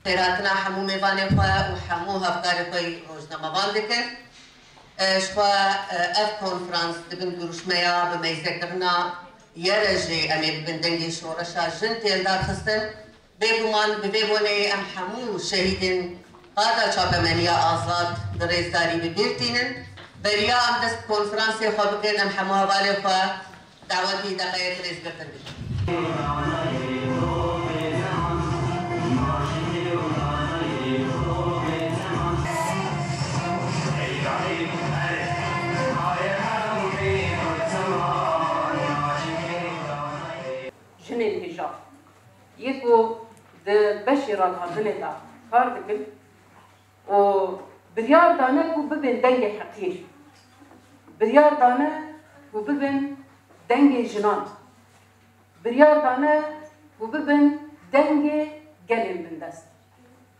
خيراتنا حمو ميفاني خوا وحمو هفكاري خوي روزنامه فاندكر شخوا اف كونفرانس دبن دروشميا بميزكرنا يرجي امي بندنجي شورشا جنتي دار خستن بيبومان ببيبوني ام حمو شهيدين قادا شابمانيا آزاد دريزداري ببيرتينن بريا ام دست كونفرانسي خوا بكن ام حمو هوالي خوا دعوتي دقائق ريز بكن جنين هجاب يكو د بشرة هذلتا كاردكل و بريار دانا كو ببن دنگ حقير بريار دانا كو ببن دنگ جنان بريار دانا كو ببن دنگ گلن بندست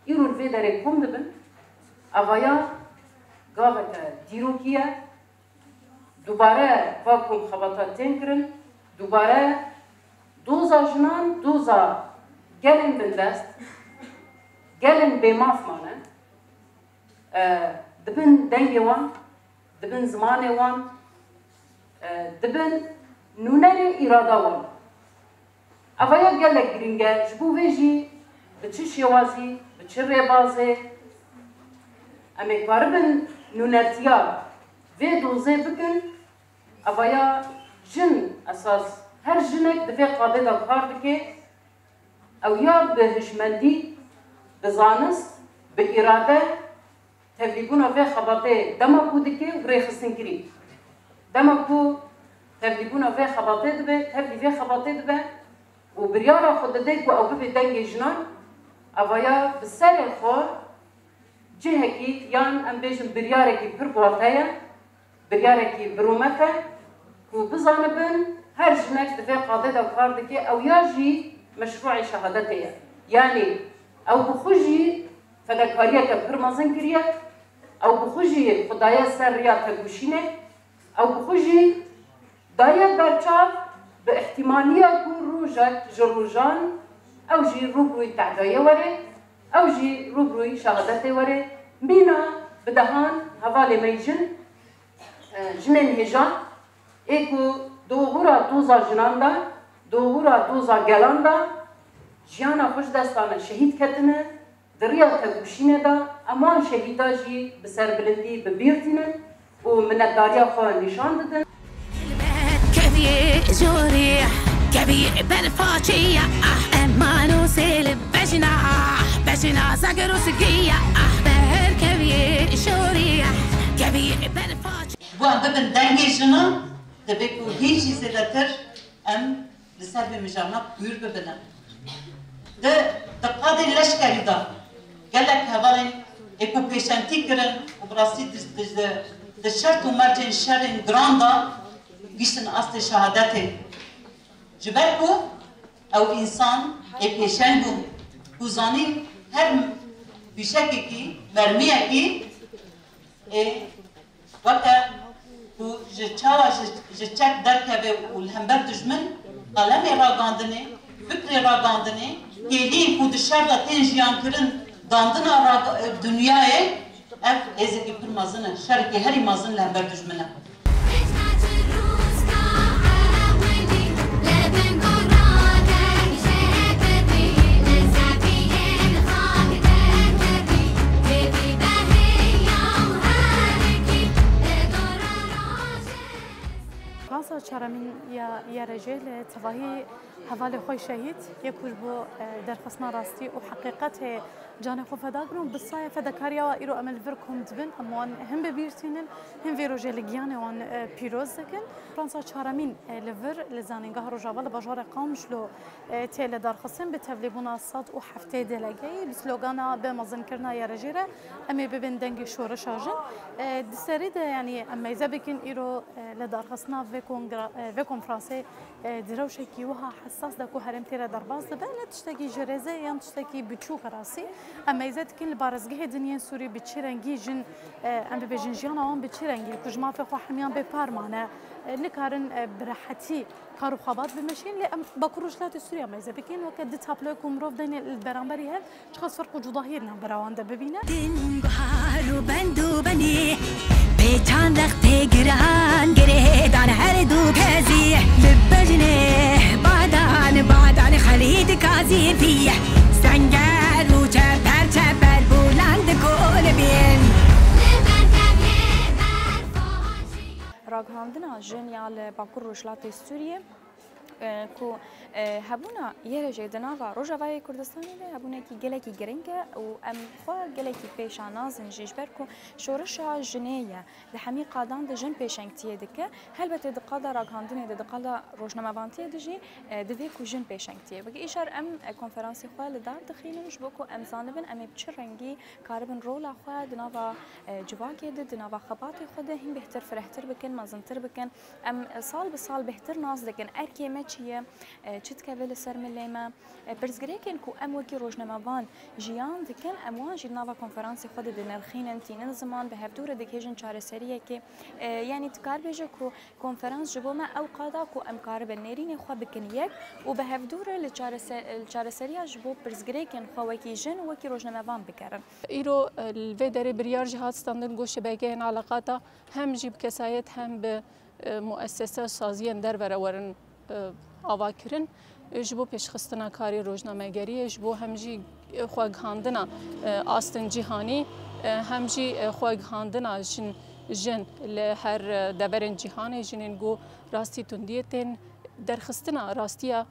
يرو الفيدر كوم دبن أفايا قابت ديروكيا دوباره فاكم خبطات تنكرن دوباره دوزا جنان دوزا gelin bindest gelin bêmaf mane dibin dengê wan dibin zimanê wan dibin nûnerê îrada wan evaya gelek giring e ji bo vê jî bi çi şêwazî bi çi rêbazê em ê karibin nûnertiya vê dozê bikin evaya jin esas her jinek divê qadê da kar dike او یا به هشمندی به زانست به اراده تبلیغون و خباته دمکو دکی و بری خستن کری دمکو تبلیغون و خباته دبه تبلیغ خباته دبه و بریارا خود دیگ و او به دنگ جنان اوایا به سر خور جهکی یان ام بیشم بریارکی پر بواتایا بریارکی برومته و بزانبن هر جنک دفع قاده دا کار دکی او یا جی مشروع شهادتيه يعني او بخوجي فدكاريه كبرمازن كريه او بخوجي خدايا سريه تغوشينه او بخوجي دايا برچاف باحتماليه كون روجك جروجان او جي روبروي تعدايه وري او جي روبروي شهادتي وري بينا بدهان هوالي ميجن جنين هجان ايكو دوغورا دوزا جناندا دوغورا دوزا گلاندا جیانا خوش دستانه شهید کتنه دریا تگوشینه دا امان شهیدا جی بسر بلندی ببیرتینن و منداریا خواه نشان دادن كبير جوريح كبير بالفاچية امانو سيل بجنا زقر وسقية بهر كبير جوريح كبير بالفاچية بوان ببن دنگي جنا دبكو هيجي زدتر ام لسر بمجانا بير ببنا ده قادر لشكري ده قالك هبالين اكو بيشانتي كرن وبراسي ده شرط ومرجن شرن جراندا بيشن اصل شهادته جبالكو او انسان بيشانجو وزاني هر بشكل مرميه كي وقتا وجتشاوا جتشك دركبه والهمبر دجمن قلمي راگاندنه فکر راگاندنه یلی کود شر دا تین جیان کرن داندنا دنیای اف ازکی پر مازنه شر کی هری مازن لهبر دجمنه فرانسا چهارمین یا رجال تواهی حوالی خوی شهید یکوش بو درخواستنا راستی و حقیقت جان خو فدا گرون بسای فداکاریا و ایرو عمل ورکم دبن امان هم ببیرتینن هم وی رجال گیان وان پیروز دکن فرانسا چهارمین لور لزانینگاه روجاوال بازار قامشلو تیل درخواستن به تبلیغون صد و هفته دلگی بسلوگانا به مازن کرنا یا رجاله امی ببین دنگ شورش آجن دسری ده یعنی اما اذا بکن ایرو لدرخواستنا و کنفرانسی دروشه کی وها حساس دکو هرم تیره درباز ده نه تشتکی جرزه یا تشتکی بچو خراسی اما اذا كان البارزگه دنیا سوری بچرنگی جن ام ببجن جیانا اون بچرنگی کجما فخو حمیان به پارمانه نکارن براحتی کارو خابات بمشین لام بکروجلات سوریا ما اذا بكين وقت دتابلو کومروف دین البرانبری هل شخص فرق وجوداهیرنا براوانده ببینه دین بهارو بندو بنی به چند وقت گران گردان هر دو کزی لبجنه بعدان خلید کازی فیه سنگر و چپر بلند کل بین راگهاندنا جنیال باکور روشلات سوریه کو هبونا یه جدنا روجاوای کردستانی له هبونا کی گلکی گرینگه و ام خو گلکی پیشاناز نجیجبر کو شورشا جنیه لحمی قادان د جن پیشنگتیه دکه هلبته دقادا راگهاندنه د دقادا روشنما بانتیه دجی دوی کو جن پیشنگتیه بگی اشار ام کنفرانسی خو ل دار دخینش بکو ام زانبن ام بچرنگی کاربن رولا خو دناوا جواکی د دناوا خبات خود هم بهتر فرحتر بکن مازنتر بکن ام سال به سال بهتر ناز دکن ارکیمه چیه چت کبل سر ملیما برزگریکن کو ام وکی روزنامه‌وان جیان دکن اموان جناوا کنفرانسی خود د نرخین انتین زمان به هفدور دکیجن چارسریه که یعنی تکار بجه کو کنفرانس جبو ما اوقادا کو امکار بنرین خو بکنیک و به هفدور الچارسریه جبو برزگریکن خو وکی جن وکی روزنامه‌وان بکرن ایرو الفدر بریار جهات ستاندن گوش بگین علاقاتا هم جیب کسایت هم به مؤسسه سازی در ورن آواکرین جبو پیشخستنا کاری روزنامه‌گری جبو همجی خواگهاندنا آستن جهانی همجی خواگهاندنا جن لهر دبرن جهانی جنین گو راستی تندیتن درخستنا راستیا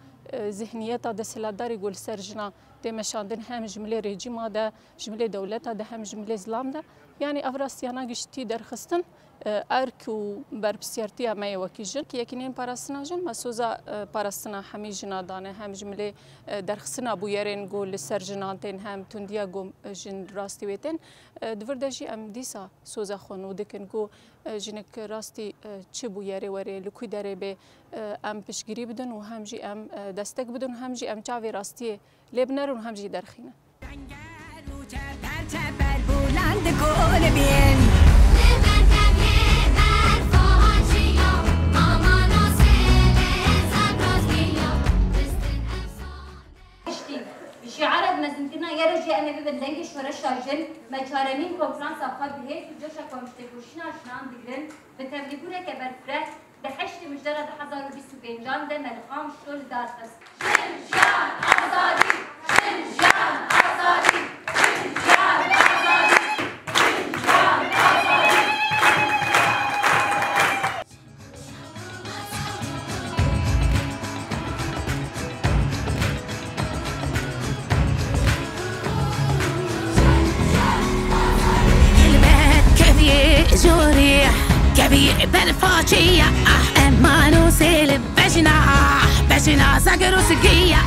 ذهنیت دستلداری گل سرجنا دمشاندن هم جمله رژیم ده جمله دولت ده هم جمله اسلام ده یعنی افراستیانا گشتی درخستن ارک و برپسیارتی ما یوکیجن که یکینین پاراستنا جن مسوزا پاراستنا همی جنا دانه هم جمله درخستنا بویرین گل سرجنانتن هم تندیا گم جن راستی ویتن دوردشی ام دیسا سوزا خونو دکن گو جنک راستی چه بویری وری لکوی داره به ام پشگیری بدن و همجی ام دستک بدن همجی ام چاوی راستی لبنر و همجی درخینه شعار مزنتنا يرجع أنا ببندنجش ورشة جن ما شارمين كونفرنس أفضل بهيك وجوشة كمشتكوشنا شنان دقرن بتبليغورة كبرفرة بحشت مجدرة حضر وبيسو بينجان ده ملقام شول دارفس شنجان أزادي شنجان أزادي شنجان أزادي شنجان أزادي جوريح كبير بالفاشية أما نوصل بجنا زقر وسقية